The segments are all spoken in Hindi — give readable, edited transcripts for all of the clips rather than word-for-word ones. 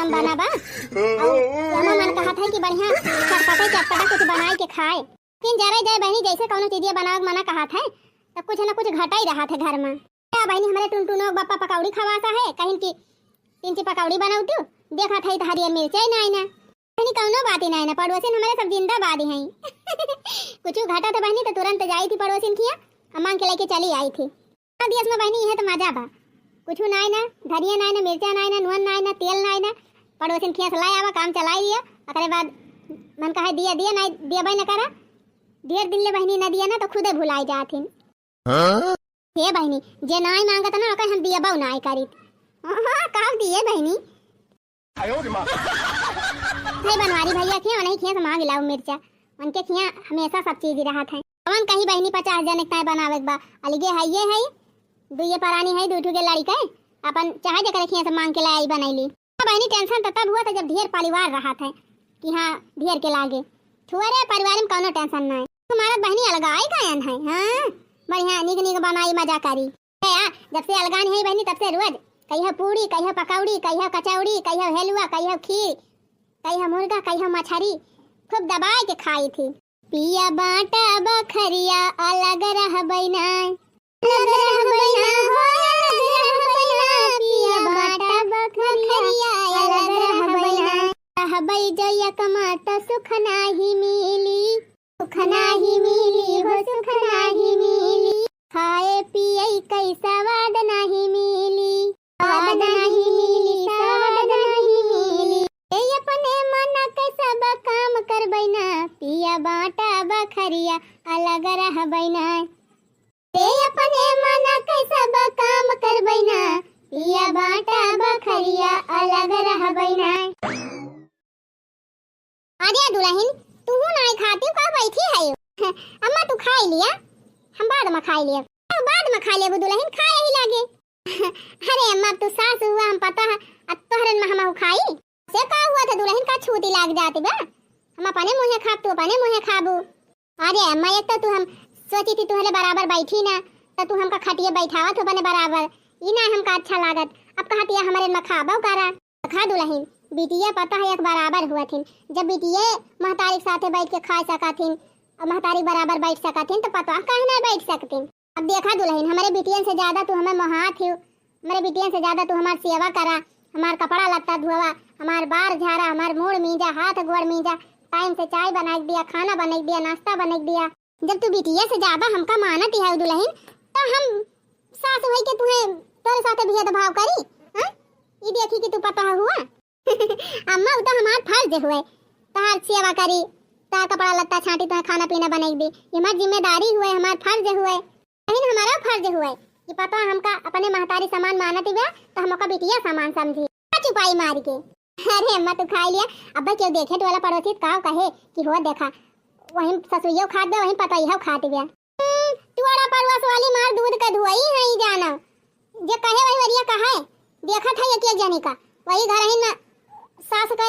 मौसम बना बा और हमार मन कहत है कि बढ़िया चटपटा चटपटा कुछ बनाई के खाए। फिर जरे जाए बहनी जैसे कौनो चीज़ बनावे के मना कहत है तो कुछ न कुछ घटा ही रहा था घर में। क्या बहनी हमारे टुनटुनो बापा पकौड़ी खवाता है कहीं की 3 पकौड़ी बनाऊ तू देखा था तो हरियर मिर्चा नहीं ना बहनी कौनो बात ही नहीं ना पड़ोसिन हमारे सब जिंदाबाद हैं। कुछ घटा था बहनी तो तुरंत जाई थी पड़ोसिन किया मांग के लेके चली आई थी। दिवस में बहनी है तो मजा बा कुछ नहीं ना धरिया नहीं ना मिर्चा नहीं ना नून नहीं ना तेल नहीं ना पड़ोसिन खिया से लाया काम चलाई दिया अकरे बाद मन कहा दिया दिया नहीं दिया भाई न करा ढेर दिन ले बहनी न दिया ना तो खुदे भुलाई जाथिन। हे बहनी जे नहीं मांगत ना ओकर हम दिया बहु नहीं करी हां काव दिए बहनी हे बनवारी भैया खिया नहीं खिया से मांग लाओ मिर्चा उनके खिया हमेशा सब चीज ही रहा था। कौन कहीं बहनी 50 जन का बनावे बा अलगे है ये है दुए परानी है दूठू के लड़का अपन चाहे जकर खिया से मांग के लाई बनैली। बहनी टेंशन तब हुआ था जब ढेर परिवार रहा था कि हां ढेर के लागे छुआरे परिवार में कोनो टेंशन नहीं तुम्हारा बहनी अलगाई कायन है। हां बढ़िया निक निक बनाई मजा करी जब से अलगान है बहनी तब से रोज कहिया पूरी कहिया पकौड़ी कहिया कचौड़ी कहिया हलवा कहिया खीर कहिया मुर्गा कहिया मछली खूब दबाई के खाई थी। पिया बाटा बखरिया अलग रह बैना अलग रह बैना हो अलग रह बैना पिया बाटा बखरिया अलग रह बैना रहबै जया कमाता सुख नाही मिली हो सुख नाही मिली खाए पिए कैसा वाद नहीं मिली स्वाद नहीं मिली स्वाद नहीं मिली ए अपने मन के सब काम कर बैना पिया बाटा बखरिया अलग रह बैना ए अपने मन के सब काम कर बैना पिया बाटा बखरिया अलग रह बैना। आजा दुल्हन तू नहीं खाती का बैठी है अम्मा तू खाई लिया हम बाद में खाई लिया बाद में खा ले वो दुल्हन खाए ही लागे। अरे अम्मा तू सास हुआ हम पता है अब तोहरन में हम खाई से का हुआ था दुल्हन का छूटी लाग जाती बा हम अपने मुंह खाब तू अपने मुंह खाबू। अरे अम्मा एक तो तू हम सोची थी तुहरे बराबर बैठी ना तो तू हमका खटिए बैठावत हो बने बराबर ई ना हमका अच्छा लागत अब कहतिया हमारे में खाबो करा खा दुल्हन बिटिया पता है एक बराबर हुआ थी जब बिटिया महतारी साथे बैठ के खा सकाथिन और महतारी बराबर बैठ सकाथिन तो पता काहे ना बैठ सकतिन। अब देखा दुल्हन हमारे बिटियन से ज्यादा तू हमें मोहात हो हमारे बिटियन से ज्यादा तू हमार सेवा करा हमार कपड़ा लत्ता धोवा हमार बार झाड़ा हमार मुड़ मीजा हाथ गोड़ मीजा टाइम से चाय बना दिया खाना बना दिया नाश्ता बना दिया। जब तू बिटिया से ज्यादा हमका मानत है दुल्हन तो हम सास होई के तुम्हें तोरे साथे भेदभाव करी हां ई देखी कि तू पता हुआ अम्मा तो हमार फर्ज हुए तार सेवा करी तार कपड़ा लत्ता छाटी तार खाना पीना बनाई दी ये हमारी जिम्मेदारी हुए हमार फर्ज हुए लेकिन हमारा फर्ज हुए कि पता हमका अपने महतारी सामान मानत हुआ तो हमका बिटिया सामान समझी चुपाई मार के। अरे अम्मा तू खा लिया अब क्यों देखे तो वाला पड़ोसी का कहे कि हो देखा वहीं ससुइयो खा दे वहीं पता ही खाती गया तुआरा परवास वाली मार दूध का धुआई है ही जाना जे कहे वही वरिया कहा है देखा था ये क्या जाने का वही घर ही ना सास का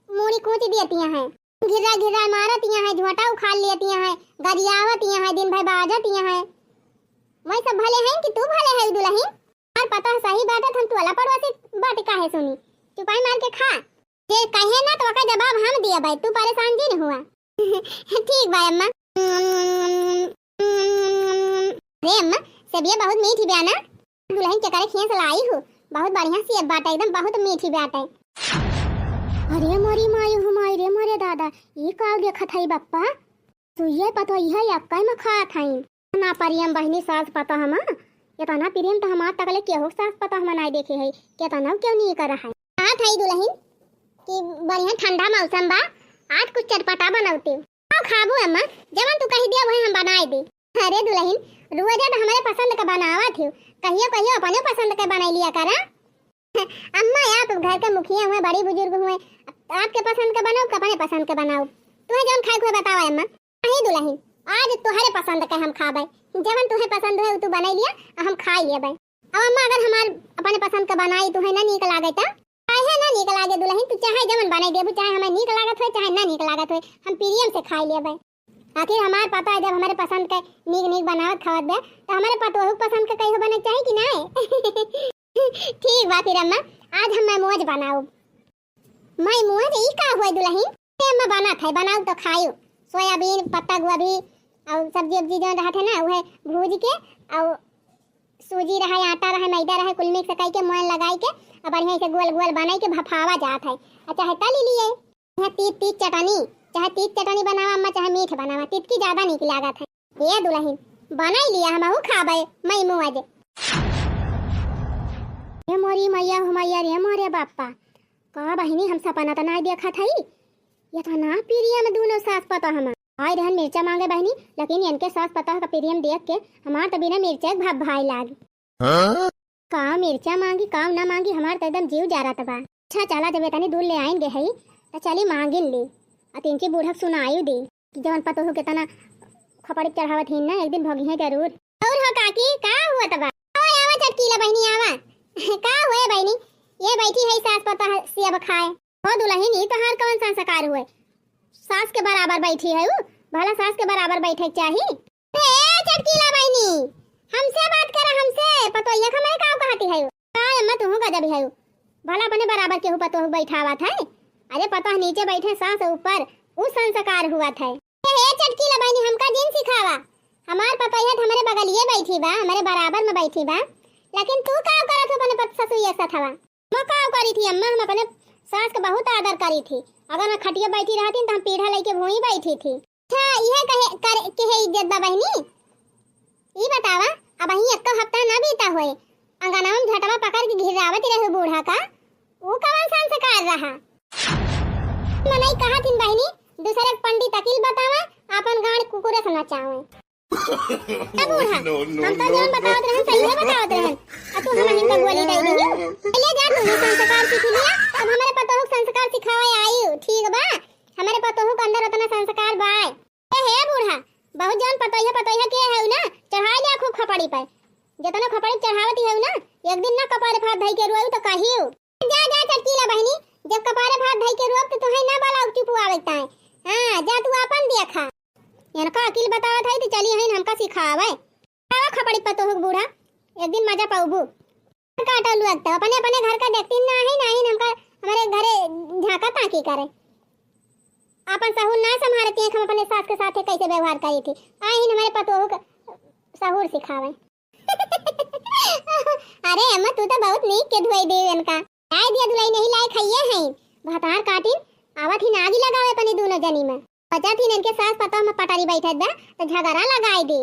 मूड़ी कूच देती हैं गिरा गिरा मारती हैं झोटा उखाड़ लेती हैं गरियावती हैं दिन भर बाजती हैं वही सब भले हैं कि तू भले है दुल्हन और पता है सही बात है हम तू वाला पड़ोसी बात काहे सुनी चुपाई मार के खा जे कहे ना तो का जवाब हम दिया भाई तू परेशान जी न हुआ ठीक भाई अम्मा रे अम्मा सब ये बहुत मीठी बयाना दुल्हन के करे खींच लाई हूँ बहुत बढ़िया सी बात है एकदम बहुत मीठी बात है। अरे मोरी माई हमारी रे मोरे दादा ये का देखत है बप्पा तू ये पता है अक्का में खा थाई ना परियम बहनी सास पता हम ये तना प्रेम तो हमार तकले के हो सास पता हम नहीं देखे है के तना क्यों नहीं कर रहा है हां थाई दुल्हन कि बढ़िया ठंडा मौसम बा आज कुछ चटपटा बनाउते हां खाबो अम्मा जवन तू कही दिया वही हम बनाए दे। अरे दुल्हन रोज तो हमारे पसंद का बनावा थे कहियो कहियो अपने पसंद का बना लिया करा अम्मा आप घर के मुखिया हुए बड़ी बुजुर्ग हुए आपके पसंद का बनाओ अपने पसंद का बनाओ तुम्हें जौन खाए को बताओ अम्मा नहीं दुल्हन आज तुम्हारे पसंद का हम खाबे जवन तुम्हें पसंद है तू बना लिया हम खा लिए भाई। अब अम्मा अगर हमार अपने पसंद का बनाई तुम्हें ना नीक लागे ता काहे ना नीक लागे दुल्हन तू चाहे जवन बनाई देबू चाहे हमें नीक लागत हो चाहे ना नीक लागत हो हम प्रियम से खा लिए भाई। आखिर हमार पता है जब हमारे पसंद के नीक नीक बनावत खावत बे तो हमारे पतोहू पसंद का कहीं बने चाहिए कि ना ठीक बा फिर अम्मा आज हम मौज बनाओ मैं मुआ ई का हुआ दुल्हन ते मैं बना था बनाऊ तो खायो सोयाबीन पत्ता गोभी और सब्जी सब्जी जो रहत है ना वह भूज के और सूजी रहा आटा रहा मैदा रहा कुल मिक्स करके मोयन लगाई के और बढ़िया से गोल गोल बनाई के भफावा जात है। अच्छा है तली लिए यहाँ तीत तीत चटनी चाहे तीत चटनी बनावा अम्मा चाहे मीठ बनावा तीत की ज्यादा निक लागत है। ये दुल्हन बनाई लिया हमहू खाबे मैं मुआ दे ये मोरी मैया मैया रे मोरे बापा का बहिनी हम सपना तो ना देखा था ये तो ना पीरिया में दोनों सास पता हम आए रहन मिर्चा मांगे बहनी लेकिन इनके सास पता का पीरियम देख के हमार तो बिना मिर्चा भाप भाई लागी का मिर्चा मांगी काम ना मांगी हमार तो एकदम जीव जा रहा था। अच्छा चला जब तनी दूर ले आएंगे है तो चली मांगिन ली और तीन ची बूढ़क सुनायु दी कि जवन पतो हो के तना खपड़ी चढ़ावत ही ना एक दिन भगी है जरूर। और हो काकी का हुआ तबा ओए आवा चटकीला बहनी आवा का हुए बहनी ये बैठी है सास पता सिया खाए हो दुल्हन ही तो हार कौन संस्कार हुए सास के बराबर बैठी है भला सास के बराबर बैठे चाहिए। ए चटकीला बहनी हमसे बात कर हमसे पतो ये हमारे काव कहती है काय अम्मा तू गजब है भला अपने बराबर के ऊपर तो बैठावा था अरे पता नीचे बैठे सास ऊपर उस संस्कार हुआ था। ए चटकीला बहनी हमका दिन सिखावा हमार पतो ये हमारे बगल ये बैठी बा हमारे बराबर में बैठी बा लेकिन तू का करत हो अपने पति ससुर ये साथ हवा मैं का करी थी अम्मा हम अपने सास का बहुत आदर करी थी अगर मैं खटिया बैठी रहती तो हम पीढ़ा लेके भूई बैठी थी। अच्छा यह कहे के है इज्जत बा बहनी ये बतावा अब ही एक हफ्ता ना बीता होए अंगना में झटवा पकड़ के घिरावत रहे बूढ़ा का वो कौन संस्कार रहा मनई कहा थी बहनी दूसरे पंडित अकील बतावा अपन गांड कुकुरे सुना चाहे बूढ़ा हम तो जोन बतावत रहन सही है बतावत रहन अब तू हम इनका गोली दे दी ले जा तू संस्कार सीख लिया अब हमारे पतो संस्कार सिखावे आई ठीक बा हमारे पतो के अंदर उतना संस्कार बा ए हे बूढ़ा बहुत जान पतो है के है ना चढ़ा लिया खूब खपड़ी पे जितना खपड़ी चढ़ावती है ना एक दिन ना कपारे भात धई के रोई तो कहियो जा जा चटकीला बहनी जब कपारे भात धई के रोब तो तोहे ना बाला उठी पुआवत है हां जा तू अपन देखा इनका अकील बतावत है तो चली हइन हमका सिखावे आवा खपड़ी पतो हो बूढ़ा एक दिन मजा पाऊबू काटा लगता अपने अपने घर का देखती ना है हमका हमारे घरे झाका ताकी करे अपन सहूर ना संभालती है हम अपने सास के साथ कैसे व्यवहार करी थी आइन हमारे पतोह का सहूर सिखावे अरे अम्मा तू तो बहुत नीक के धोई दे इनका आए दिया दुलाई नहीं लाए खाइए हैं भातार काटिन आवत ही नागी लगावे अपनी दोनों जनी में पता थी इनके सास पता में पटारी बैठत बा तो झगड़ा लगाए दी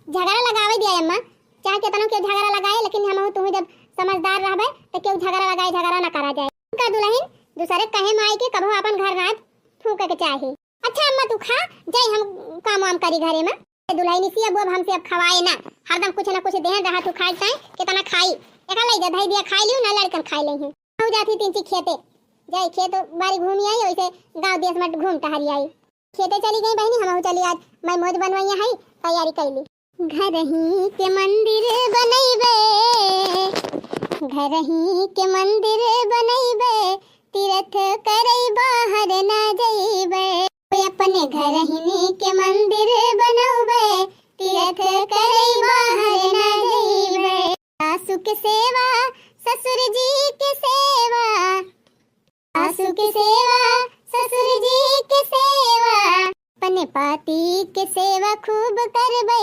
झगड़ा लगावे दिया अम्मा चाहे कितना के झगड़ा लगाए लेकिन हम तू जब समझदार रहबे तो क्यों झगड़ा लगाए झगड़ा ना करा जाए का दुल्हन दूसरे कहे माई के कबो अपन घर रात फूक के चाहे। अच्छा अम्मा तू खा जाई हम काम वाम करी घरे में दुल्हन सी अब हमसे अब खवाए ना हरदम कुछ ना कुछ देह रहा तू खाई चाहे कितना खाई एका ले जा धई दिया खाई लियो ना लड़कन खाई ले हैं हो जाती तीन ची खेते जाई खेत बारी घूमी आई वैसे गांव देश में घूम टहरी आई खेते चली गई बहनी हम चली आज मैं मौज बनवाई है तैयारी कैली घर ही के मंदिर बनैबे घर ही के मंदिर बनैबे तीर्थ करई बाहर ना जइबे अपने घर ही के मंदिर बनौबे तीर्थ करई बाहर ना जइबे सासू के सेवा ससुर जी के सेवा सासू के सेवा ससुर जी के सेवा अपने पाती के सेवा खूब करबे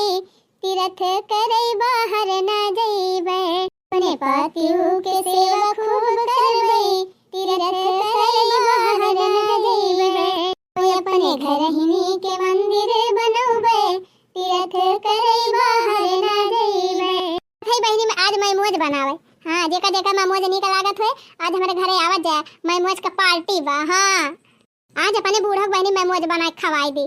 तीर्थ करई बाहर ना जइबे अपने पाती के सेवा खूब करबे तीर्थ करई बाहर ना जइबे अपने घर ही के मंदिर बनौबे तीर्थ करई बाहर ना जइबे। भाई बहनी में आज मैं मौज बनावे हां जेका जेका मैं मौज निकल लागत है आज हमारे घरे आवत जाए मैं मौज का पार्टी बा हां आज अपने बूढ़ा बहनी मैं मौज बना के खवाई दी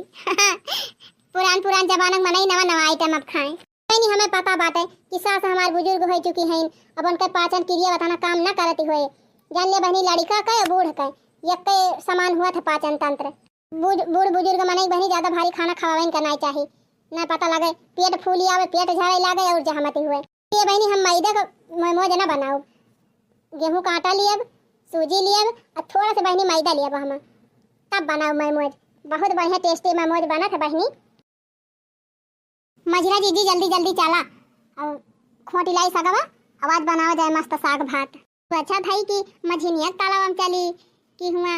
पुरान जमाना में नहीं नवा आइटम अब खाएं नहीं हमें पता बात है कि सास हमारे बुजुर्ग हो चुकी हैं अब उनके पाचन क्रिया बताना काम ना करती हुए जान ले बहनी लड़का का या बूढ़ का एक के समान हुआ था पाचन तंत्र बूढ़ बुजुर्ग मने बहनी ज्यादा भारी खाना खवावे करना चाहिए ना पता लगे पेट फूली आवे पेट झड़े लागे और जहामती हुए ये बहनी हम मैदा का मौज ना बनाओ गेहूं का आटा लियब सूजी लियब और थोड़ा सा बहनी मैदा लियब हम तब बनाओ मैं मौज बहुत बढ़िया टेस्टी मैं मौज बना था बहनी मझिला जीजी जल्दी जल्दी चला और खोटी लाई सगवा आवाज बनाओ जाए मस्त साग भात तो अच्छा था कि मझिनिया तालाब में चली कि हुआ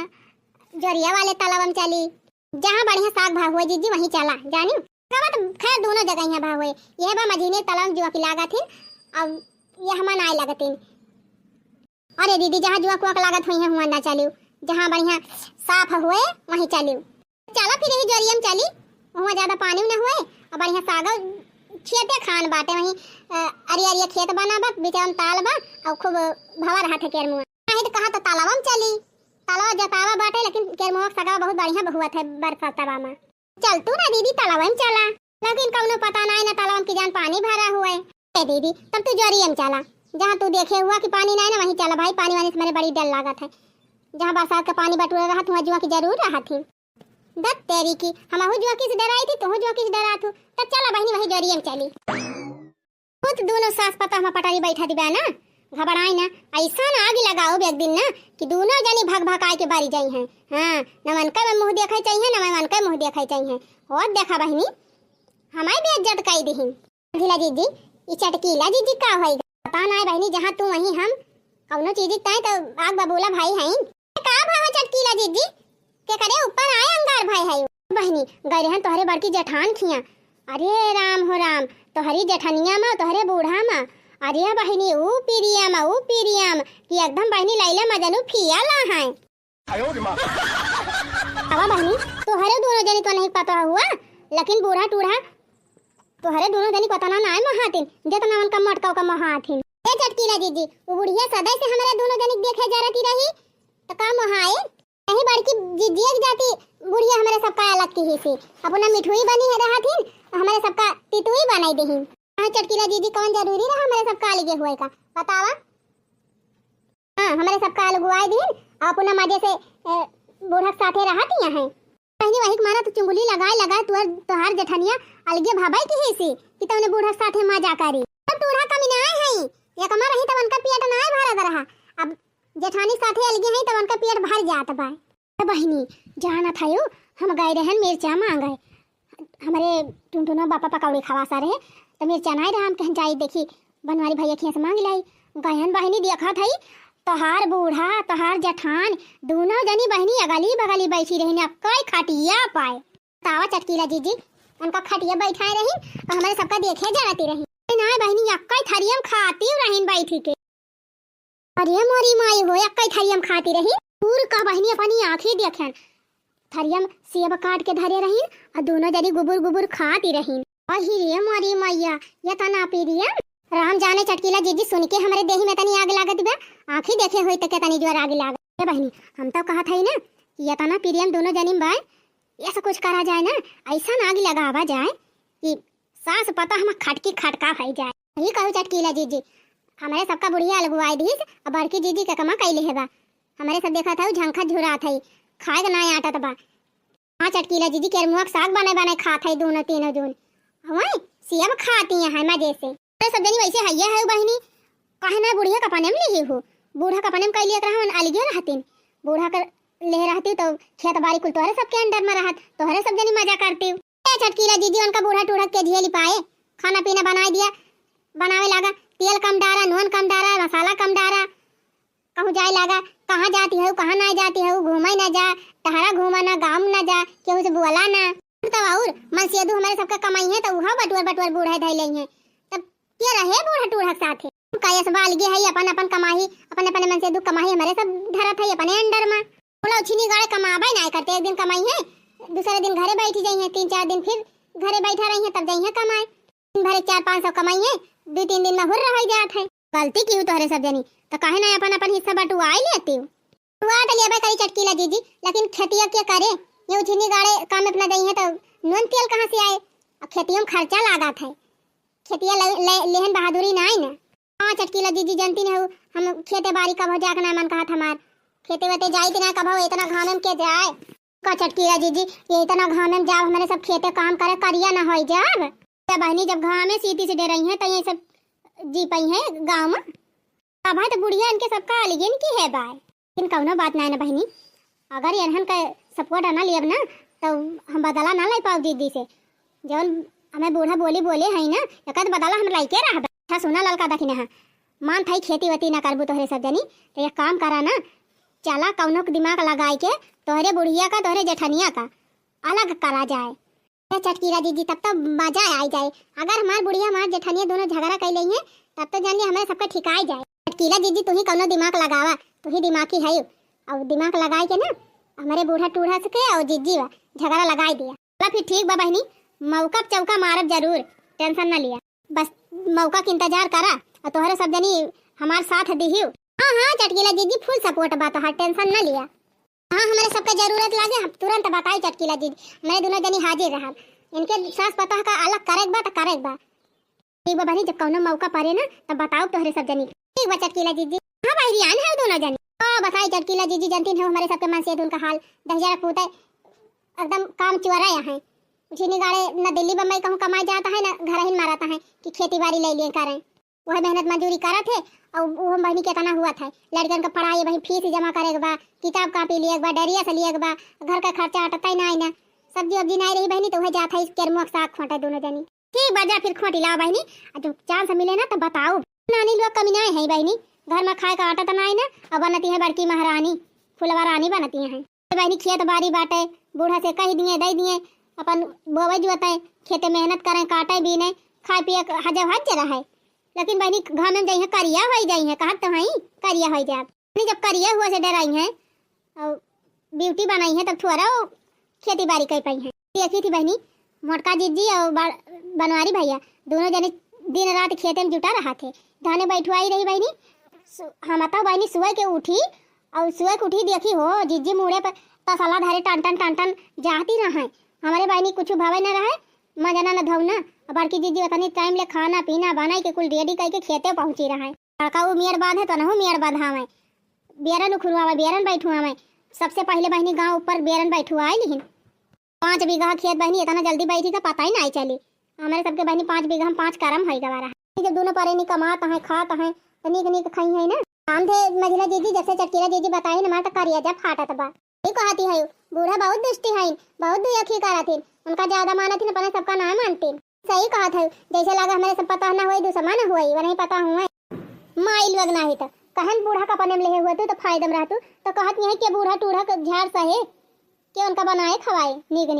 जोरिया वाले तालाब में चली, जहाँ बढ़िया साग भाव हुए जीजी वहीं चला जानी। तो खैर दोनों जगह यहाँ भाव हुए, यह बा मझीने तालाब जुआ की लागत थी, अब यह हमार नाय लागत थी। अरे दीदी जहाँ जुआ कुआ लागत हुई है हुआ ना चलियो, जहाँ बढ़िया साफ हुए वहीं चलियो। चला फिर यही जोरिया में चली, वहाँ ज्यादा पानी न हुए और बढ़िया साग खेते खान बाटे वहीं अरिया खेत बना बा, बीच में ताल बा और खूब भवा रहा थे केरमुआ। तो कहा तो तालाब में चली, तालाब जतावा बाटे लेकिन केरमुआ सगा बहुत बढ़िया बहुआ थे बरसातवा में। चल तू ना दीदी तालाब में चला, लेकिन कौनो पता नहीं ना तालाब की जान पानी भरा हुआ है। दीदी तब तू जोरिया में चला, जहाँ तू देखे हुआ कि पानी नहीं ना वहीं चला भाई, पानी वानी से मेरे बड़ी डर लागत है। जहाँ बरसात का पानी बटुआ रहा वहाँ जुआ की जरूर रहा थी। दत तेरी की हम जुआ की से डराई थी, तो जुआ की से डरा तू, तब चला बहनी वही जोरिया में चली। खुद दोनों सास पता हम पटारी बैठा दिबा ना, घबराई ना, ऐसा ना आगे लगाओ एक दिन ना कि दोनों जनी भग भग आए के बारी जाई हैं। हाँ न मन का मुंह देखा चाहिए न मन का मुंह देखा चाहिए। और देखा बहनी हमारी बेइज्जत कई दही। ढीला जीजी ई चटकीला जीजी का होई पता ना बहनी, जहाँ तू वहीं हम कौनो चीज ताई तो आग बबूला भाई हैं का भाव चटकीला जीजी के करे ऊपर आए अंगार भाई है बहनी गए रहन तोहरे बड़की जेठान खिया। अरे राम हो राम, तोहरी जेठनिया में तोहरे बूढ़ा में, अरे बहनी ऊ पीरियम कि एकदम बहनी लैला मजनू फिया ला है। अब बहनी तोहरे दोनों जनी तो नहीं पता हुआ, लेकिन बूढ़ा टूढ़ा तोहरे दोनों जनी पता ना नाय महातिन जितना उनका मटका का महातिन। ए चटकीला जीजी वो बुढ़िया सदा से हमारे दोनों जनी देखे जा रही रही तो का महाए नहीं बड़की जीजी एक जाती बुढ़िया हमारे सबका अलग की ही थी, अपना मिठुई बनी है रहा थी हमारे सबका तितुई बनाई दही। हाँ चटकीला जीजी कौन जरूरी रहा हमारे सबका अलगे हुए का बतावा। हाँ हमारे सबका अलग हुआ दिन अपना मजे से बूढ़ा साथे रहती है पहली वही मारा तो चुंगली लगाए तुहार जेठनिया अलगे भाबाई की ही सी कि तूने बूढ़ा साथे मजा करी। अब बूढ़ा कमी ना है ये कमा रही तब उनका पेट ना भरा रहा, अब जेठानी साथे अलगे है तब उनका पेट भर जाता बा। बहनी जाना था यो हम गए रहन मिर्चा मांगे, हमारे टुनटुना बापा पकौड़ी खवा सा रहे तो मिर्चा नहीं रहा, हम कहीं जाई देखी बनवारी भैया खिया से मांग लाई। गहन बहनी देखा थी तोहार बूढ़ा तोहार जेठान दोनों जनी बहनी अगली बगली बैठी रही, अब कई खटिया पाए तावा चटकीला जीजी उनका खटिया बैठाए रही और हमारे सबका देखे जाती रही ना बहनी अक्कई थरियम खाती रही बैठी के। अरे मोरी माई हो अक्कई थरियम खाती रही पूर का बहनी अपनी आंखें देखन थरियम सेब काट के धरे रही और दोनों जनी गुबुर गुबुर खाती रही। अही रे मोरी मैया ये तना पीरिया राम जाने चटकीला जीजी सुन के हमारे देही में तनी आग लागत बा, आंखें देखे हुई तो के तनी जोर आग लागत। बहनी हम तो कहा था ना ये तना पीरियम दोनों जनी बाय ऐसा कुछ करा जाए ना, ऐसा आग लगावा जाए कि सास पता हम खटकी खटका खाई जाए। यही कहू चटकीला जीजी हमारे सबका बुढ़िया लगवाई दी और बड़की जीजी का कमा कैले है बा, हमारे सब देखा था झंखा झुरा था खाए ना आटत बा। हाँ चटकीला जीजी के मुँह साग बने खा था दोनों तीनों जून हमारे सेब खाती है मजे से। सब जनी वैसे हैया है बहनी कहे ना बुढ़िया का पनेम ली हो, बूढ़ा का पनेम कैलिए रहन अलगे रहतीन, बूढ़ा कर ले रहती तो खेत बाड़ी कुल तोहरे सबके अंदर में रहत तोहरे सब जनी मजा करती। चटकीला जीजी उनका बूढ़ा टूढ़ा के झेली पाए, खाना पीना बना दिया बनावे लगा, तेल कम डारा नून कम डारा मसाला कम डारा, कहूँ जाए लगा कहाँ जाती है कहाँ ना जाती है घूमे ना जा टहरा घूमा ना गाँव ना जा केहू से बुला ना तो और मन से हमारे सबका कमाई है तो वहाँ बटुअर बूढ़ा धै ले तब क्या रहे बूढ़ा टूढ़ा साथे कैस बाल गे है अपन अपन कमाई अपन मन से दुख कमाई हमारे सब धरा था अपने अंडर में बोला उछनी गाड़े कमाबा नहीं करते, एक दिन कमाई है दूसरे दिन घरे बैठी जाई है 3-4 दिन फिर घरे बैठा रही है तब जाई है कमाए, दिन भरे 400-500 कमाई है 2-3 दिन में हुर रह जात है। गलती की तोहरे सब जनी तो कहे ना अपन हिस्सा बटुआ लेती हुआ लिया करी चटकीला जीजी, लेकिन खेतिया क्या करे ये उछनी गाड़े काम अपना जाई है तो नून तेल कहाँ से आए, अब खेतियों में खर्चा लागत है खेतिया लेहन बहादुरी ना आई ना। हाँ चटकीला जीजी जानती न हम खेते बाड़ी कब हो जाकर मन कहा हमार खेते वेते जाई कि ना कब हो इतना घाम में के जाए का चटकीला जीजी ये इतना घाम में जाओ हमारे सब खेते काम करे करिया ना हो जाब बहनी जब घाम में सीधी से डे रही है तो ये सब जी पाई है गाँव में अब है तो बुढ़िया इनके सबका अलगे की है बाय इन कौनो बात ना बहनी, अगर इन्हन का सपोर्ट ना लियब ना तो हम बदला ना लाई पाओ दीदी से जौन हमें बूढ़ा बोले है ना एक बदला हम लाइके रह। अच्छा सुना ललका दखी ना मान थाई खेती वेती ना करबू तोहरे सब जनी तो एक काम करा ना चला कौनो के दिमाग लगाए के तोहरे बुढ़िया का तोहरे जेठनिया का अलग करा जाए। अरे चटकीला दीदी तब तो मजा आ जाए। अगर हमार बुढ़िया हमार जेठनिया दोनों झगड़ा कर लेंगे तब तो जानिए हमारे सबका ठिकाई जाए। चटकीला दीदी तू ही कौनो दिमाग लगावा, तू ही दिमाग की है और दिमाग लगाए के ना हमारे बूढ़ा टूढ़ा से और जीजी वा झगड़ा लगाई दिया। चला फिर ठीक बा बहनी, मौका चौका मारब जरूर, टेंशन ना लिया। बस मौका के इंतजार करा और तोहरे सब जनी हमार साथ दिहियो। हाँ हाँ चटकीला दीदी फुल सपोर्ट बा, तो टेंशन ना लिया। हाँ हमारे सबका जरूरत लागे हम तुरंत बताई चटकीला दीदी, हमारे दोनों जनी हाजिर रहा। इनके सास पता का अलग करेक बा तो करेक बा। ठीक बा बहनी, जब कौनो मौका पड़े ना तब बताओ तोहरे सब जनी। ठीक बा चटकीला दीदी। हाँ भाई रियान है दोनों जनी। हाँ बताई चटकीला दीदी, जानती हो हमारे सबके मन से उनका हाल 10,000 पूता एकदम काम चुरा है। उसी गाड़े न दिल्ली बम्बई कहूँ कमाई जाता है, न घर ही मारता है कि खेती बाड़ी ले लिए करें। वह मेहनत मजदूरी करा थे और वो बहनी के तना हुआ था। लड़कन का पढ़ाई वही फीस जमा करे के बा, किताब कापी लिए बा, डरिया से लिए बा, घर का खर्चा हटता ही ना। सब्जी वब्जी नहीं रही बहनी तो वह जाता है केरमुआ साग खोटा दोनों जनी। ठीक बाजा फिर खोटी लाओ बहनी, जो चांस मिले ना तो बताओ। नानी लोग कमी नहीं है बहनी, घर में खाए का आटा तो नहीं ना, और बनती है बड़की महारानी फुलवा रानी बनती है बहनी। खेत बाड़ी बाटे बूढ़ा से कह दिए दे दिए, अपन बोवे जोते खेते मेहनत करें काटे भी नहीं, खाए पिए हजब हज जरा है। लेकिन बहनी घर में जाइए करिया हो जाई है, कहत तो वहीं करिया हो जाए। जब करिया हुआ से डराई है और ब्यूटी बनाई है तब थोड़ा खेती बाड़ी कर पाई है। देखी थी बहनी मोटका जीजी और बनवारी भैया दोनों जने दिन रात खेते में जुटा रहा थे, धाने बैठवाई रही बहनी। हम आता बहनी सुबह के उठी और सुबह के उठी देखी हो जीजी मुड़े पर तसला धारे टन जाती रहा। हमारे बहनी कुछ भावे न रहे, मजा न धौना। बड़की जीजी बतानी टाइम ले खाना पीना बनाई के कुल रेडी करके खेते पहुंची रहा है। लड़का वो मियर बांध है तो न मियर बांधा मैं बेरन उखुआ बेरन बैठुआ मैं। सबसे पहले बहनी गांव ऊपर बेरन बैठुआ आई, लेकिन 5 बीघा खेत बहनी इतना जल्दी बैठी का पता ही नहीं चली। हमारे सबके बहनी 5 बीघा में 5 करम है गवा रहा। जब दोनों परे नहीं कमाता है खाता है तो नीक खाई है ना। हम थे मझिला जीजी जैसे चटकीला जीजी बताई ना हमारा करिया जब फाटा बा कहती है। बूढ़ा बहुत दुष्टी है, बहुत दुखी करा थी, उनका ज्यादा माना थी अपने सबका ना मानती। सही कहा था, जैसे लगा हमारे सब पता ना हुई दूसरा ना हुई वो नहीं पता हुआ माई लोग ना ही तो कहन बूढ़ा का पने में ले हुआ तो फायदा में रहतु तो कहत नहीं है कि बूढ़ा टूढ़ा का झाड़ सहे कि उनका बनाए खवाए नीक।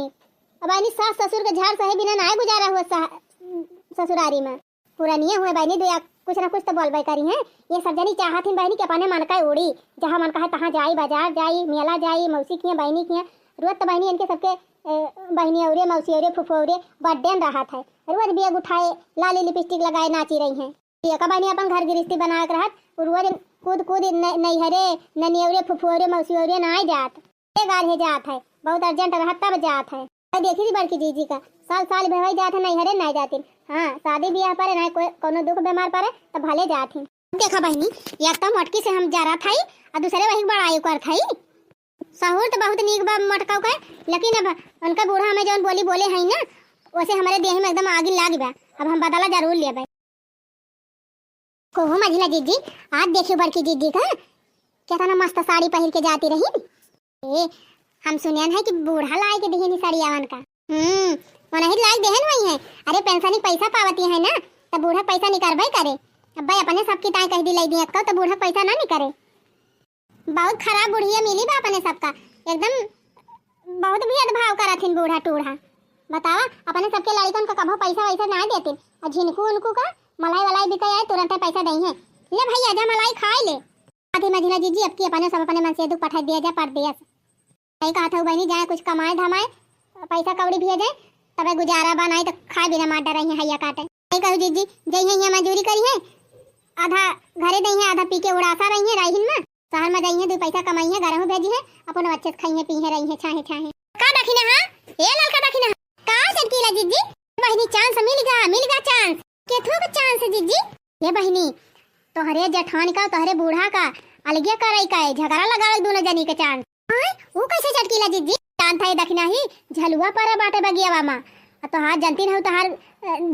अब आनी सास ससुर के झाड़ सहे बिना ना गुजारा हुआ ससुरारी में पूरा नहीं हुए बहनी दो कुछ ना कुछ तो बोलबे करी है। ये सब जनी चाहती बहनी के अपने मन का उड़ी जहाँ मन का है तहाँ जाई, बाजार जाई, मेला जाई, मौसी की बहनी की रोज तो बहनी इनके सबके बहनी औरे मौसी औरे फुफो औरे बर्थडे रहा था। रोज बेग उठाए लाली लिपस्टिक लगाए नाची रही हैं। का बहनी अपन घर गृहस्थी बना के रहत रोज कूद नैहरे ननियौरे फुफो औरे मौसी औरे ना जात गाढ़े जात है, बहुत अर्जेंट रहत तब जात है। देखी थी बड़की जीजी का साल भेवाई जात है नैहरे नहीं जाती। हाँ शादी ब्याह पर ना कोनो दुख बीमार पड़े तो भले जाती। देखा बहनी एक तो मटकी से हम जा रहा था और दूसरे वही बड़ाई कर था। सहूर तो बहुत नीक बा मटका का, लेकिन अब उनका बूढ़ा हमें जो बोली बोले है ना वैसे हमारे देह में एकदम आग लाग बा। अब हम बदला जरूर लिया भाई को मझिला जीजी। आज देखियो बड़की जीजी का कितना मस्त साड़ी पहन के जाती रही। हम सुनियन है कि बूढ़ा लाई के देहनी साड़ियावन का वही लाई देहन वही है। अरे पेंशन पैसा पावती है ना तो बूढ़ा पैसा निकलबे करे। अब भाई अपने सबकी ताई कह दी लाई दी तो बूढ़ा पैसा ना निकले। बहुत खराब बुढ़िया मिली बा अपने सबका, एकदम बहुत भेदभाव करा थी बूढ़ा टूढ़ा। बतावा अपने सबके लड़कन का कभो पैसा वैसा ना देते और झिनकू उनको का मलाई वलाई बिका आए तुरंत पैसा दई है। ले भाई आजा मलाई खाए ले। आधी मझिला जीजी अब की अपने सब अपने मन से दुख पठा दिया जा पर दिया सही कहा था बहनी जाए कुछ कमाए धमाए पैसा कौड़ी भी जाए तब गुजारा बनाए तो खाए बिना मार डर रही हैया काटे। नहीं कहू जीजी जई है मजदूरी करी है आधा घरे दई है आधा पी के उड़ासा रही है राहिन में शहर में गई है 2 पैसा कमाई है घर में भेजी है अपन अच्छे से खाई है पी है रही है छाहे का दखिना हां ए लड़का दखिना का चटकीला जीजी बहनी चांस मिल गया चांस केथो का चांस जीजी। ये बहनी तोहरे जेठान का तोहरे बूढ़ा का अलगे करई का झगड़ा लगावे दोनों जनी के चांस। हां वो कैसे चटकीला जीजी चांद था दखिना ही झलुआ पर बाटे बगियावा मा तो हां जानती न तोहार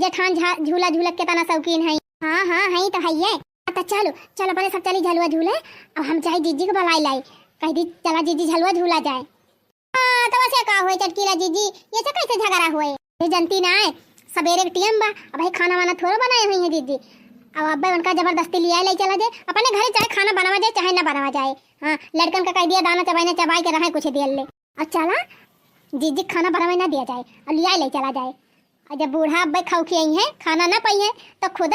जेठान झूला झूलक के तना शौकीन है। हां है तो है तो चलो अपने सब चली झलुआ झूले अब हम चाहे जीजी को बुलाई लाई कह दी चला जीजी झलुआ झूला जाए। तो वैसे का हुए चटकीला जीजी ये से कैसे झगड़ा हुए ये जनती ना है सवेरे के टीएम बा अब भाई खाना वाना थोड़ा बनाए हुई है जीजी अब अब्बा उनका जबरदस्ती लिया ले चला जाए अपने घरे, चाहे खाना बनावा जाए चाहे ना बनावा जाए। हाँ, लड़कन का कह दिया दाना चबाई चबाई के रहे कुछ दिया ले, और चला जीजी खाना बनावे ना दिया जाए और लिया ले चला जाए। और जब बूढ़ा अब्बा खाऊ खियाई है खाना ना पाई है तो खुद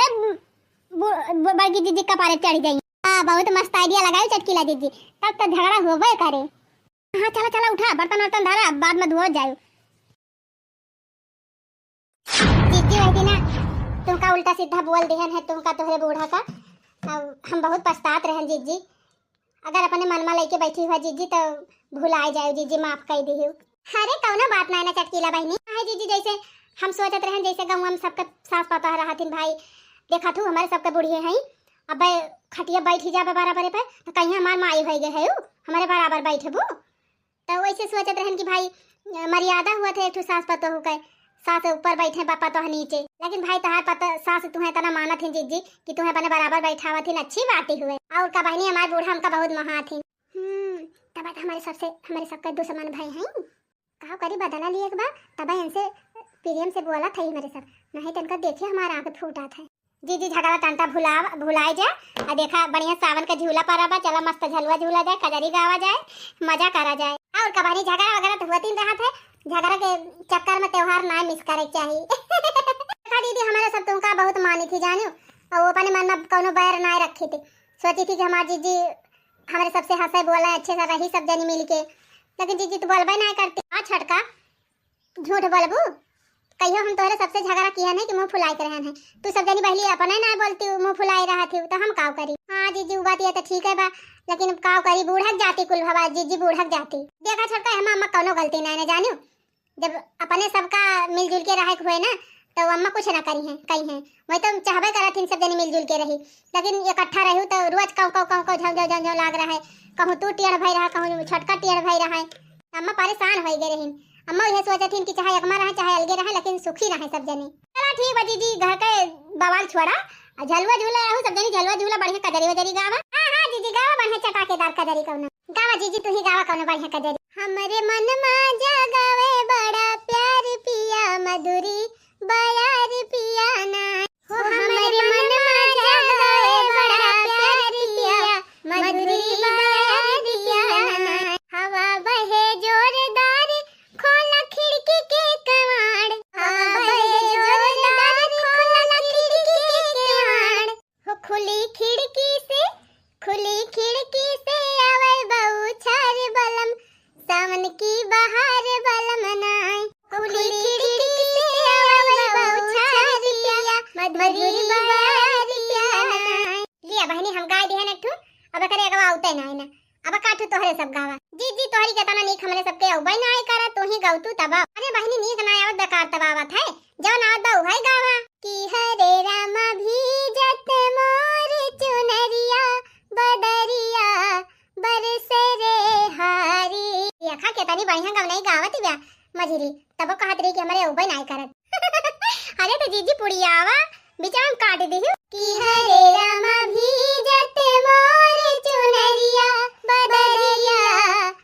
बड़की जीजी का पारे चढ़ गई। हाँ, बहुत मस्त आइडिया लगाई चटकीला जीजी, तब तो झगड़ा होबे करे। हाँ चला चला उठा बर्तन वर्तन धारा, बाद में धो जाए। जीजी वही ना तुमका उल्टा सीधा बोल दिहन है तुमका तोहरे बूढ़ा का। हम बहुत पछतात रहन जीजी, अगर अपने मन में लेके बैठी हुआ जीजी तो भुलाए जाए जीजी, माफ कर दियो। अरे कौनो बात ना है ना चटकीला बहनी। है जीजी, जैसे हम सोचत रहन जैसे गाँव में सबका सास पता रहा थी भाई, देखा तू हमारे सबके बुढ़िए हैं, अब खटिया बैठ ही जाबे बराबर पे तो कहीं हमार माई हो गए है हमारे बराबर बैठबू, तो वैसे सोचत रहन कि भाई मर्यादा हुआ थे एक ठो सास पतो हो गए, सास ऊपर बैठे पापा तो नीचे। लेकिन भाई तहार पता सास तुम्हें तना मानत है जीजी कि तुम्हें अपने बराबर बैठावा थी, अच्छी बात ही हुए। और का बहनी हमारे बूढ़ा हमका बहुत महा थी। तब हमारे सबके दुश्मन भाई हैं, कहा करी बदला लिए एक बार तब इनसे प्रियम से बोला था मेरे सब, नहीं तो इनका देखे हमारा आंख फूटा था। जीजी झगड़ा टंटा भुलाए जा और देखा बढ़िया सावन का झूला पारा, चला मस्त झलुआ झूला जाए, कजरी गावा जाए, मजा करा जाए। और का बहनी झगड़ा वगैरह तो हुआ रहा था, झगड़ा के चक्कर में त्योहार ना मिस करे चाहिए। दीदी हमारा सब तुमका बहुत मानी थी जानो, और वो अपने मन में कोनो बैर ना रखी थी, सोची थी कि हमारी जीजी हमारे सबसे हंसे बोला अच्छे से रही सब जनी मिल के। लेकिन जीजी तो बोलबे ना करती। हाँ छटका झूठ बोलबू, कहियो हम तोहरे सबसे झगड़ा किया नहीं कि मुंह फुलाई कर रहन है, तू सब जनी पहले अपने ना बोलती मुंह फुलाई रहा थी तो हम काव करी। हाँ जीजी बात ये तो ठीक है बा, लेकिन काव करी बूढ़क जाती कुल भवा जीजी बूढ़क जाती। देखा छटका हम अम्मा कोनो गलती ना जानो, जब अपने सबका मिलजुल के रहे हुए ना तो अम्मा कुछ ना करी हैं कही हैं, वही तो चाहबे करा थी सब जनी मिलजुल के रही। लेकिन इकट्ठा रहू तो रोज कौ झौ लाग रहा है, कहूँ तू टेढ़ भई रहा कहूँ छटका टेढ़ भई रहा है, अम्मा परेशान हो गए रही। अम्मा यह सोचत थी कि चाहे अकमा रहे चाहे अलगे रहे लेकिन सुखी रहे सब जने। चला ठीक बा जीजी, घर के बवाल छोड़ा, झलुआ झूला रहू सब जनी झलुआ झूला बढ़िया कजरी वजरी गावा। हां जीजी गावा बढ़िया चटाकेदार कजरी कौन गावा जीजी, तू ही गावा कौन बढ़िया कजरी। हमरे मन में जगावे बड़ा प्यार पिया मधुरी बयार पिया ना हो, हमरे मन में जगावे बड़ा प्यार पिया मधुरी बयार पिया ना। हवा बहे जोरदार खोला खिड़की के कवाड़, हवा बहे जोरदार खोला खिड़की के कवाड़ हो, खुली खिड़की से आवे बहु छार बलम, सावन की बहार बलम नाय, खुली खिड़की से आवे बहु छार पिया मधुरी बहार पिया नाय। लिया बहनी हम गाय दिहन एक ठू, अब करे गवा उते ना है ना, अब काठू तोहरे सब गावा। जीजी तोहरी केतना नीक हमरे सबके औबई ना आए करा, तू ही गाउतू तबा। अरे बहनी नीक ना आवत बेकार तबावत है, जवन आवत बा उहाई गावा। कि हरे रामा भीजत मोर चुनरिया बदरिया बरसे रे हारी। यखा केतनी बढ़िया गाव नहीं गावत बा मझरी, तब कहत रही कि हमरे औबई ना आए करत। अरे तो जीजी पुड़ियावा बिचाम काट दिहु। कि हरे रामा भीजत मोर चुनरिया बदरिया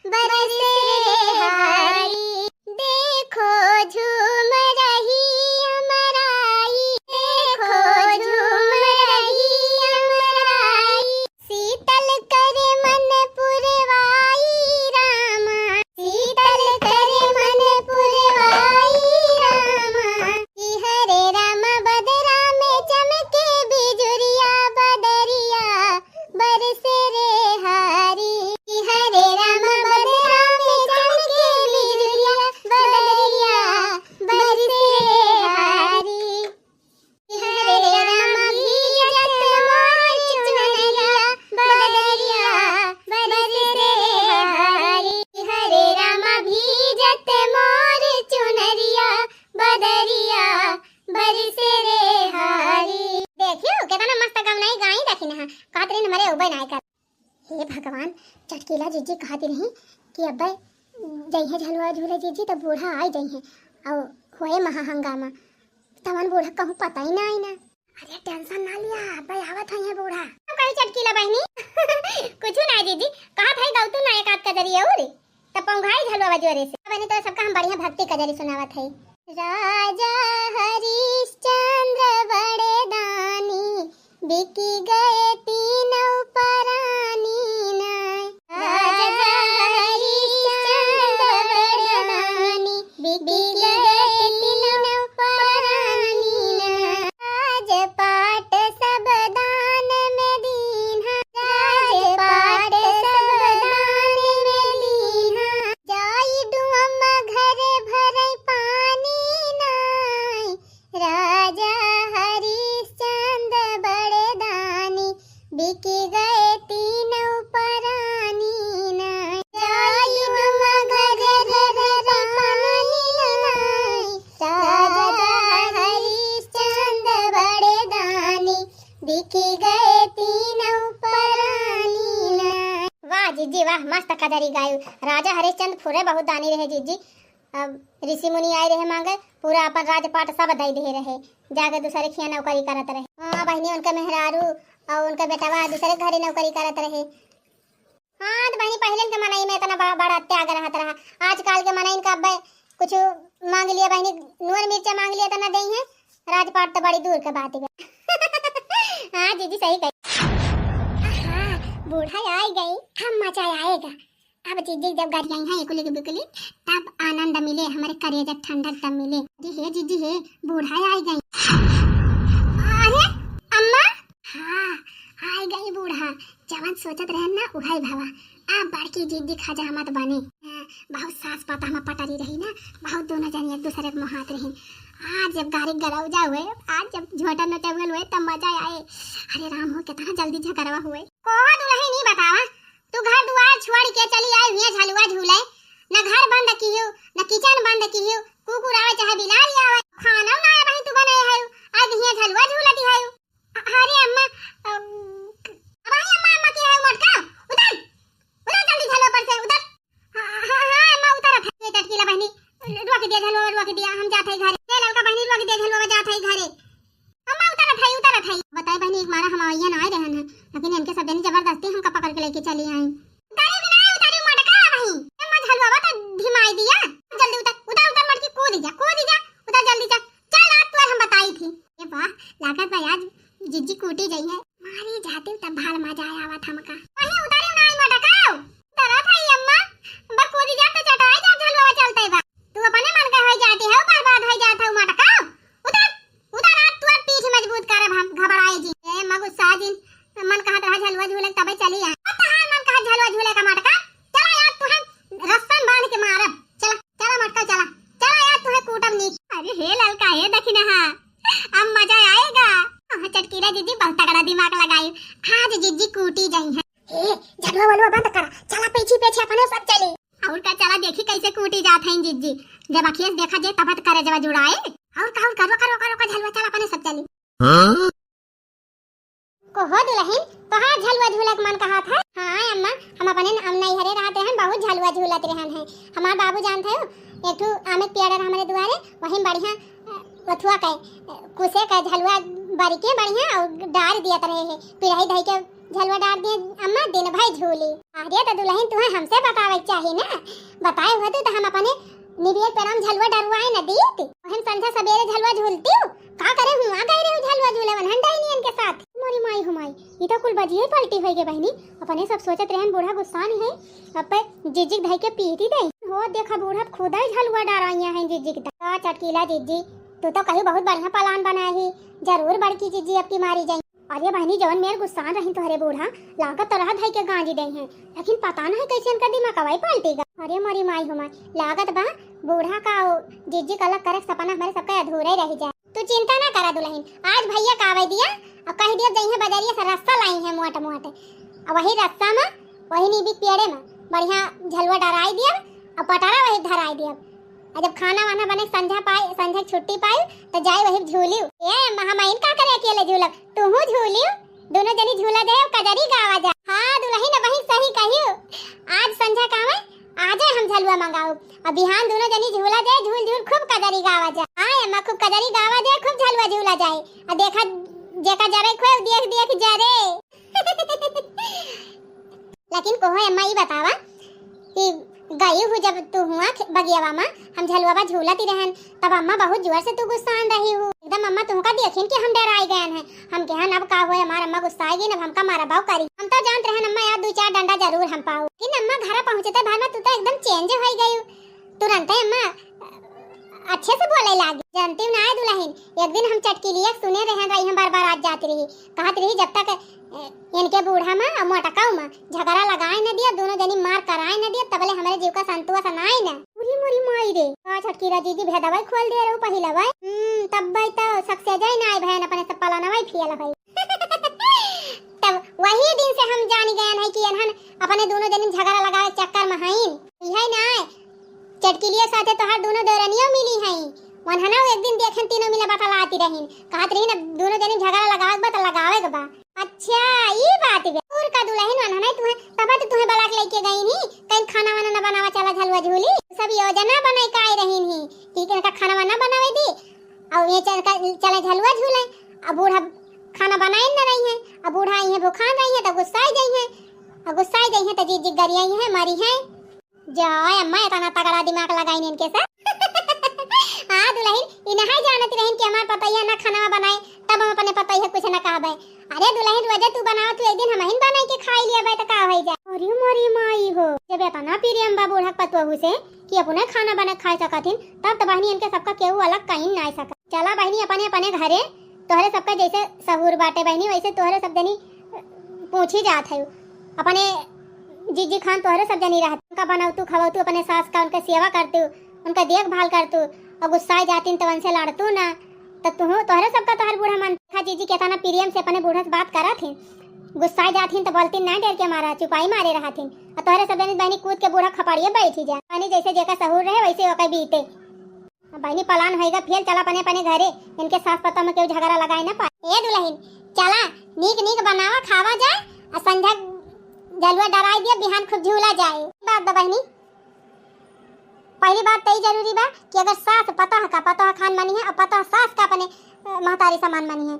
बरसे रे हारी, देखो झूम रही अमराई, देखो झूम रही अमराई, शीतल करे मन पुरवाई रामा, शीतल करे मन पुरवाई रामा। कि हरे रामा बदरा में चमके बिजुरिया बदरिया बरसे रे हारी, कि हरे रामा बदरा में चमके बिजुरिया बदरिया बरसे रे हारी, कि हरे रामा भीजत मोर चुनरिया बदरिया बरसे रे हारी, कि हरे रामा भीजत मोर चुनरिया बदरिया बरसे रे हारी। देखियो केतना मस्त गाव नहीं गाई देखी ना, कहत रही हमारे उबे ना कर। हे भगवान, चटकीला जीजी कहती रही कि अब्बे जइहे झलुआ झूले जीजी तो बूढ़ा आई जइहे और होए महा हंगामा, तवन बूढ़ा कहूं पता ही ना आई ना। अरे टेंशन ना लिया, अब्बे आवत है बूढ़ा। कहीं चटकीला बहनी कुछ ना जीजी, कहत है गौतू ना एक आध का जरिए और तब पंगाई झलुआ जोरे से। बहनी तो सबका हम बढ़िया भक्ति का जरी सुनावत है। राजा हरिश्चंद्र बड़े दानी जीजी वाह मस्त कजरी गायु। राजा हरिश्चंद्र फुरे बहुत दानी रहे जीजी। अब ऋषि मुनि आए रहे मांगे, पूरा अपन राजपाट सब दई दे रहे, जाके दूसरे खिया नौकरी करत रहे। हाँ बहनी उनका मेहरारू और उनका बेटवा दूसरे घरे नौकरी करत रहे। हाँ तो बहनी पहले के मनाई में इतना बड़ा त्याग रहत रहा। आजकल के मनाई का अब कुछ मांग लिया बहनी, नूर मिर्चा मांग लिया तो न दई है, राजपाट तो बड़ी दूर के बात है। हाँ जीजी सही कही। बूढ़ा आ गई, हम मजा आएगा। अब जीजी जब गाड़ी आई है एकुली के बिकुली, तब आनंद मिले, हमारे करेजा ठंडक तब मिले। जीजी है बूढ़ा आ गई। अरे अम्मा, हाँ आ गई बूढ़ा। जवन सोचत रहे ना उहाई भावा, अब बड़की जीजी खाजा मत बने। बहुत सास पाता हम पटरी रही ना, बहुत दोनों जन एक दूसरे के मुहात रही। आज जब गाड़ी गरौजा हुए, आज जब झोटा नचवल हुए तब मजा आए। अरे राम हो कितना जल्दी झगड़वा हुए। कोहा दुल्हन नहीं बतावा, तू घर दुआर छोड़ के चली आई हुई झलुआ झूले, न घर बंद कियो न किचन बंद कियो, कुकुर आवे चाहे बिलाड़ी आवे, खाना ना आए वही तू बनाए है, आज हिया झलुआ झूलती है। अरे अम्मा अम्मा अम्मा की है मटका, उतर उतर जल्दी झलुआ पर से उतर। हां अम्मा उतर है टटकीला बहनी, रोक दिया झलुआ रोक दिया, हम जाते घरे। ले लड़का बहनी रोक दिया झलुआ जाते घरे। अम्मा उतर है बताए बहनी, एक मारा हम आइया ना आए रहन है, लेकिन इनके सब जनी जबरदस्ती हमका पकड़ के लेके चली आई। उतारे बिना उतारे मटका वही अम्मा झलुआ तो ढिमाई दिया। जल्दी उतर उतर उतर मटकी कूद जा उतर जल्दी जा। चल रात तो हम बताई थी। ये वाह लागत भाई आज जीजी कूटी गई है, मारी जाते तब भाल मजा आया आवा हमका। वही उतारे ना आई मटका डरा था अम्मा, बस कूद जा तो चटाई जा झलुआ चलते बा, तू अपने मन का हो जाती है बर्बाद हो जाता है मटका। उतर उतर रात तू पीठ मजबूत कर, हम घबराए जी ए मगु साजिन मन कहा रहा झलुआ झूले तबे चली आ। तहार मन कहा झलुआ झूले का मटका, चला यार तू हम रस्सन बांध के मारब, चला चला मटका चला यार तू है कूटब नी। अरे हे ललका हे देखी ना, अब मजा आएगा। चटकीला जीजी बहुत तगड़ा दिमाग लगाई, आज जीजी कूटी गई है। हे झलुआ वालुआ बंद करा, चला पीछे पीछे अपने सब चले। और का चला देखी कैसे कूटी जात है जीजी, जब अखियस देखा जे तब करे जब जुड़ाए। और का झलुआ चला अपने सब चली। कोहो दुल्हन तोहार झलुआ झूलक मन कहा था। हाँ अम्मा हम अपने नहीं हरे रहते हैं, बहुत झलुआ झूलत रहन है। हमार बाबू जानते हो एक ठो आमे पेड़ हमारे दुआरे, वही बढ़िया अथुआ के कुसे का झलुआ बारी के बढ़िया और डार दिया रहे है, पिढ़ाई दही के झलुआ डार दिए अम्मा दिन भाई झूली। अरे तो दुल्हन तुम्हें हमसे बतावे चाहिए ना, बताए हुए तो हम अपने निबियर पेराम झलुआ डरवाए न दीत, हम संध्या सवेरे झलुआ झूलती हूँ। का करे हुआ गए रे झलुआ झूले वन हंडाइलियन के साथ। मोरी माई हुमाई ई तो कुल बजिए पलटी होई गे बहनी, अपने सब सोचत रहन बूढ़ा गुस्सा नहीं है, अब पे जीजी धई के पीटी दे हो देखा बूढ़ा खुदा ही झलुआ डराइया है जीजी का। चटकीला जीजी तू तो कहीं बहुत बढ़िया प्लान बनाई, जरूर बड़की जीजी अब की मारी जाई। अरे बहनी जवन मेरे गुस्सा रही तो हरे बूढ़ा लागत तरह धई के गांजी दे हैं, लेकिन पता नहीं कैसे इनका दिमाग कवाई पलटेगा। अरे मोरी माई हुमाई लागत बा बूढ़ा का जीजी का अलग करे सपना हमारे सबका अधूरा ही रह जाए। तू चिंता ना करा दुल्हन, आज भैया कावे दिया और कह दिया जइहे बजरिया से रस्सा लाई है मोट मोट, और वही रस्सा में वही नीबी पेड़े में बढ़िया झलुआ डराई दिया और पटारा वही धराई दिया। और जब खाना वाना बने संध्या छुट्टी पाई तो जाए वही झूलियो। ए महामाइन का करे अकेले झूलब, तू झूलियो दोनों जनी झूला जाए कजरी गावा जा। हां दुल्हन वही सही कहियो, आज संध्या कावे आजे हम झलुआ मंगाओ, अब बिहान दोनों जनी झूला जाए झूल झूल खूब कजरी गावा जा। हां अम्मा खूब कजरी गावा जाए, खूब झलुआ झूला जाए, और देखा जेका जरे खोए देख देख जरे। लेकिन कोहो अम्मा ई बतावा कि गई हूँ जब तू हुआ बगियावा में हम झलुआ झूलती रहन, तब अम्मा बहुत जोर से तू गुस्सान रही हूँ एकदम। अम्मा तुमका देखिन कि हम डराई गए हैं, हम कहन अब का हुए हमार अम्मा गुस्साएगी न हमका मारा बाव करी। हम तो जानते रहन अम्मा यार 2-4 डंडा जरूर हम पाऊ, लेकिन अम्मा घर पहुंचते भर में तू तो एकदम चेंज हो गई, तुरंत अम्मा अच्छे से बोले लागी। जानती ना है दुल्हन, एक दिन हम चटकीलिया सुने रहन रही हम बार-बार आज जाती रही, कहत रही जब तक इनके बूढ़ा में और मोटकाऊ में झगड़ा लगाए न दिया, दोनों जनी मार कराए न दिया, तबले हमारे जीव का संतुआ सनाई न। पूरी मोरी माई रे का छटकीरा जीजी भेदवा खोल दे रो पहिला भाई। तब भाई तो सक्से जाई ना बहन अपने सब पलाना भाई फियल भाई। तब वही दिन से हम जानी गए हैं कि इन्हन अपने दोनों जनी झगड़ा लगाए चक्कर में हईन यही ना चटकीलिया साथे तोहार दोनों दौरनियों मिली हई, वनहना एक दिन देखन तीनों मिले बतलाती रहीन, कहत रही न दोनों जनी झगड़ा लगावे बा त लगावे बा। अच्छा ई बात है और का दुल्हन वनहना तुम्हें तब तो तुम्हें बला के और गुस्सा गई है तो जी गरिया है मरी है जाए अम्मा इतना तगड़ा दिमाग लगाई इनके साथ हां दुल्हन इ नहीं जानती रहन कि हमार पता है ना खाना बनाए तब हम अपने पता है कुछ ना कहबे। अरे दुल्हन रोजे तू बनाओ तू एक दिन हमहिन बनाई के खाई लिया बे त का होई जाए। अरे मोरी माई हो जब इतना प्रियम बा बूढ़ा पतवहू से कि अपने खाना बना खाए सकथिन तब तो बहनी इनके सबका केहू अलग कहीं ना सका। चला बहनी अपने अपने घरे तोहरे सबका जैसे सहूर बाटे बहनी वैसे तोहरे सब जनी पूछी जात है अपने जीजी खान तोहरे सब जनी रहत उनका बनाऊ तू खवाऊ तू अपने सास का उनका सेवा करतू उनका देखभाल करतू और गुस्सा जातीन तो उनसे लड़तू ना तो तू तोहरे सबका तोहर बूढ़ा मन था जीजी के तना प्रियम से अपने बूढ़ा से बात करा थी गुस्सा जातीन तो बोलतीन ना डर के मारा चुपाई मारे रहा थी और तोहरे सब जनी बहनी कूद के बूढ़ा खपड़िए बैठी जा बहनी जैसे जेका सहूर रहे वैसे ओका बीते बहनी पलान होएगा फिर चला अपने अपने घरे इनके सास पता में क्यों झगड़ा लगाए ना पाए। ए दुल्हन चला नीक नीक बनावा खावा जाए और संध्या जलवा डराई दिया बिहान खूब झूला जाए। बात बहनी पहली बात तई जरूरी बा कि अगर सास पता खान मानी है और पता सास का अपने महतारी समान मानी है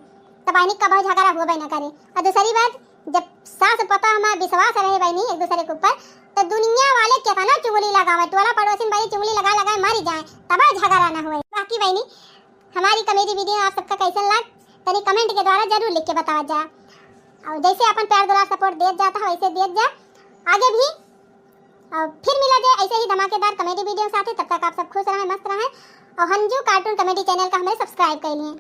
तो बहनी कभी झगड़ा होबे ना करे। और दूसरी बात जब सास पता हमारा विश्वास रहे बहनी एक दूसरे के ऊपर तो दुनिया वाले कितना चुगली लगावे टोला पड़ोसी भाई चुगली लगा लगा मर जाए तब झगड़ा ना होए। बाकी बहनी हमारी कॉमेडी वीडियो आप सबका कैसा लग तनी कमेंट के द्वारा जरूर लिख के बतावा जा और जैसे अपन प्यार दुलार सपोर्ट देत जाता है वैसे देत जा आगे भी। और फिर मिला जाए ऐसे ही धमाकेदार कॉमेडी वीडियो साथ। तब तक आप सब खुश रहें मस्त रहें और हंजू कार्टून कॉमेडी चैनल का हमें सब्सक्राइब कर लिए।